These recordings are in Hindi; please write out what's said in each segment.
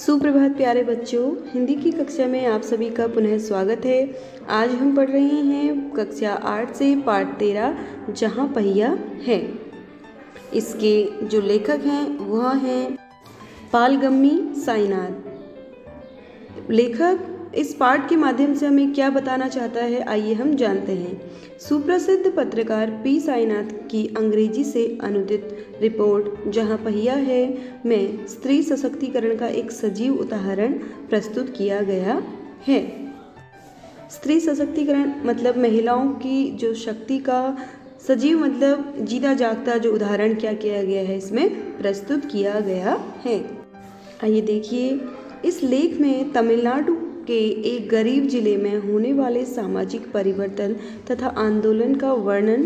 सुप्रभात प्यारे बच्चों, हिंदी की कक्षा में आप सभी का पुनः स्वागत है। आज हम पढ़ रहे हैं कक्षा 8 से पाठ 13 जहाँ पहिया है। इसके जो लेखक हैं वह हैं पालगम्मी साईनाथ। लेखक इस पाठ के माध्यम से हमें क्या बताना चाहता है, आइए हम जानते हैं। सुप्रसिद्ध पत्रकार पी साईनाथ की अंग्रेजी से अनुदित रिपोर्ट जहाँ पहिया है में स्त्री सशक्तिकरण का एक सजीव उदाहरण प्रस्तुत किया गया है। स्त्री सशक्तिकरण मतलब महिलाओं की जो शक्ति का सजीव मतलब जीता जागता जो उदाहरण क्या किया गया है इसमें प्रस्तुत किया गया है। आइए देखिए, इस लेख में तमिलनाडु के एक गरीब जिले में होने वाले सामाजिक परिवर्तन तथा आंदोलन का वर्णन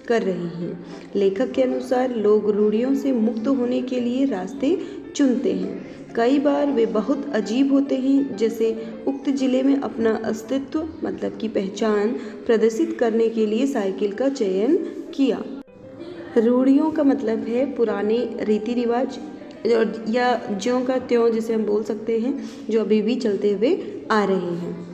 कर रहे हैं। लेखक के अनुसार लोग रूढ़ियों से मुक्त होने के लिए रास्ते चुनते हैं। कई बार वे बहुत अजीब होते हैं, जैसे उक्त जिले में अपना अस्तित्व मतलब की पहचान प्रदर्शित करने के लिए साइकिल का चयन किया। रूढ़ियों का मतलब है पुराने रीति रिवाज या ज्यों का त्यों जिसे हम बोल सकते हैं, जो अभी भी चलते हुए आ रहे हैं।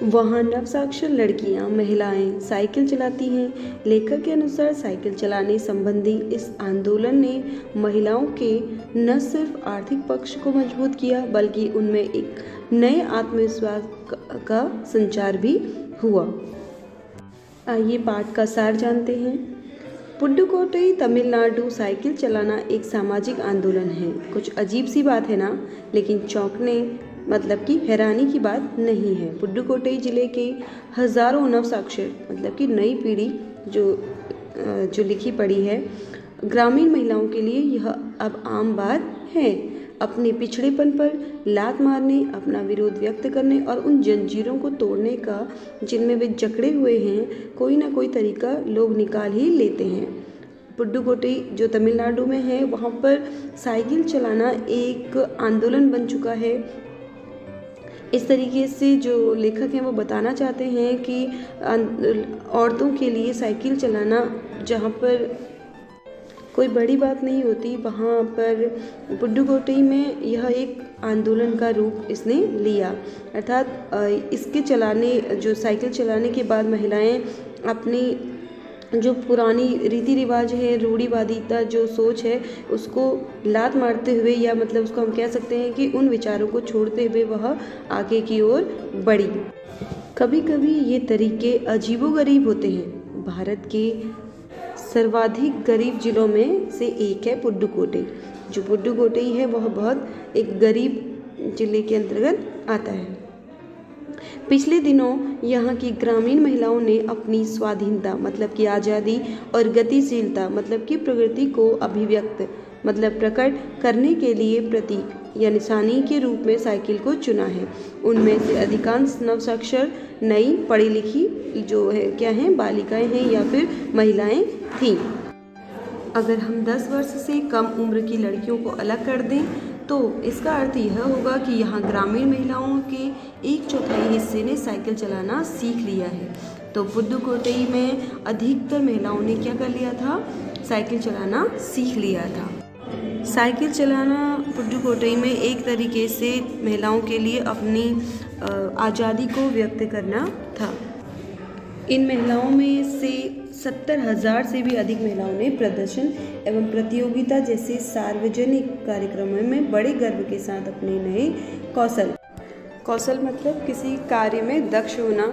वहाँ नवसाक्षर लड़कियाँ महिलाएं साइकिल चलाती हैं। लेखक के अनुसार साइकिल चलाने संबंधी इस आंदोलन ने महिलाओं के न सिर्फ आर्थिक पक्ष को मजबूत किया बल्कि उनमें एक नए आत्मविश्वास का संचार भी हुआ। आइए पाठ का सार जानते हैं। पुडुकोट्टई तमिलनाडु साइकिल चलाना एक सामाजिक आंदोलन है। कुछ अजीब सी बात है ना, लेकिन चौंकने मतलब कि हैरानी की बात नहीं है। पुडुकोट्टई जिले के हजारों नवसाक्षर मतलब कि नई पीढ़ी जो लिखी पढ़ी है, ग्रामीण महिलाओं के लिए यह अब आम बात है। अपने पिछड़ेपन पर लात मारने, अपना विरोध व्यक्त करने और उन जंजीरों को तोड़ने का जिनमें वे जकड़े हुए हैं, कोई ना कोई तरीका लोग निकाल ही लेते हैं। पुडुकोट्टई जो तमिलनाडु में है, वहाँ पर साइकिल चलाना एक आंदोलन बन चुका है। इस तरीके से जो लेखक हैं वो बताना चाहते हैं कि औरतों के लिए साइकिल चलाना जहाँ पर कोई बड़ी बात नहीं होती, वहाँ पर पुडुकोट्टई में यह एक आंदोलन का रूप इसने लिया। अर्थात इसके जो साइकिल चलाने के बाद महिलाएं अपनी जो पुरानी रीति रिवाज है, रूढ़िवादिता जो सोच है, उसको लात मारते हुए या मतलब उसको हम कह सकते हैं कि उन विचारों को छोड़ते हुए वह आगे की ओर बढ़ी। कभी कभी ये तरीके अजीबोगरीब होते हैं। भारत के सर्वाधिक गरीब जिलों में से एक है पुडुकोट्टई। जो पुडुकोट्टई है वह बहुत एक गरीब जिले के अंतर्गत आता है। पिछले दिनों यहाँ की ग्रामीण महिलाओं ने अपनी स्वाधीनता मतलब की आज़ादी और गतिशीलता मतलब की प्रगति को अभिव्यक्त मतलब प्रकट करने के लिए प्रतीक या निशानी के रूप में साइकिल को चुना है। उनमें से अधिकांश नवसाक्षर नई पढ़ी लिखी जो है क्या हैं, बालिकाएं हैं या फिर महिलाएं थीं। अगर हम 10 वर्ष से कम उम्र की लड़कियों को अलग कर दें तो इसका अर्थ यह होगा कि यहाँ ग्रामीण महिलाओं के 1/4 हिस्से ने साइकिल चलाना सीख लिया है। तो पुडुकोट्टई में अधिकतर महिलाओं ने क्या कर लिया था, साइकिल चलाना सीख लिया था। साइकिल चलाना पुडुकोट्टई में एक तरीके से महिलाओं के लिए अपनी आज़ादी को व्यक्त करना था। इन महिलाओं में से 70,000 से भी अधिक महिलाओं ने प्रदर्शन एवं प्रतियोगिता जैसे सार्वजनिक कार्यक्रमों में बड़े गर्व के साथ अपने नए कौशल मतलब किसी कार्य में दक्ष होना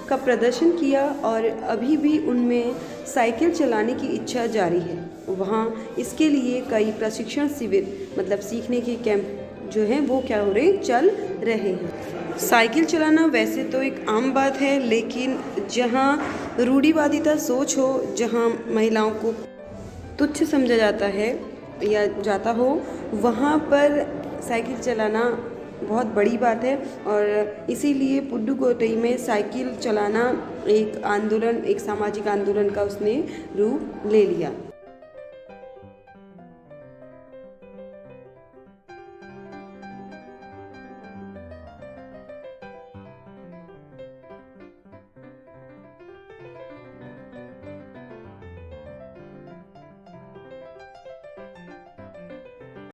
का प्रदर्शन किया और अभी भी उनमें साइकिल चलाने की इच्छा जारी है। वहाँ इसके लिए कई प्रशिक्षण शिविर मतलब सीखने के कैंप जो हैं वो क्या हो रहे चल रहे हैं। साइकिल चलाना वैसे तो एक आम बात है, लेकिन जहाँ रूढ़िवादिता सोच हो, जहाँ महिलाओं को तुच्छ समझा जाता है या जाता हो, वहाँ पर साइकिल चलाना बहुत बड़ी बात है। और इसीलिए पुडुकोट्टई में साइकिल चलाना एक आंदोलन, एक सामाजिक आंदोलन का उसने रूप ले लिया।